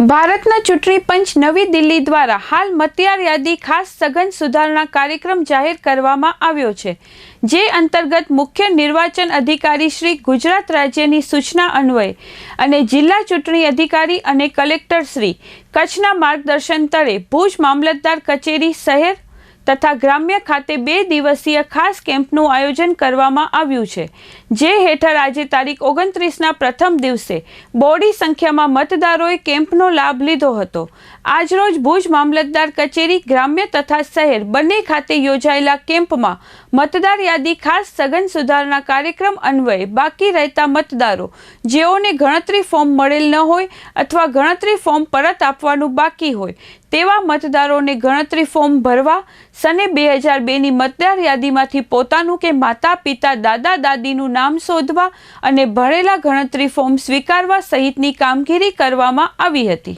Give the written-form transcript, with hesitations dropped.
ભારતના ચૂંટણી પંચ નવી દિલ્હી દ્વારા હાલ મતદાર યાદી ખાસ સઘન સુધારણા કાર્યક્રમ જાહેર કરવામાં આવ્યો છે, જે અંતર્ગત મુખ્ય નિર્વાચન અધિકારી શ્રી ગુજરાત રાજ્યની સૂચના અન્વયે અને જિલ્લા ચૂંટણી અધિકારી અને કલેક્ટર શ્રી કચ્છના માર્ગદર્શન તળે ભુજ મામલતદાર કચેરી શહેર તથા ગ્રામ્ય ખાતે 2 દિવસીય ખાસ કેમ્પનું આયોજન કરવામાં આવ્યું છે, જે હેઠળ આજે તારીખ 29ના પ્રથમ દિવસે બહોળી સંખ્યામાં મતદારોએ કેમ્પનો લાભ લીધો હતો। આજરોજ ભુજ મામલતદાર કચેરી ગ્રામ્ય તથા શહેર બંને ખાતે યોજાયેલા કેમ્પમાં મતદાર યાદી ખાસ સઘન સુધારણા કાર્યક્રમ અન્વયે બાકી રહેતા મતદારો જેઓને ગણતરી ફોર્મ મળેલ ન હોય અથવા ગણતરી ફોર્મ પરત આપવાનું બાકી હોય તેવા મતદારોને ગણતરી ફોર્મ ભરવા સને 2002ની મતદાર યાદીમાંથી પોતાનું કે માતા પિતા દાદા દાદીનું નામ શોધવા અને ભરેલા ગણતરી ફોર્મ સ્વીકારવા સહિતની કામગીરી કરવામાં આવી હતી।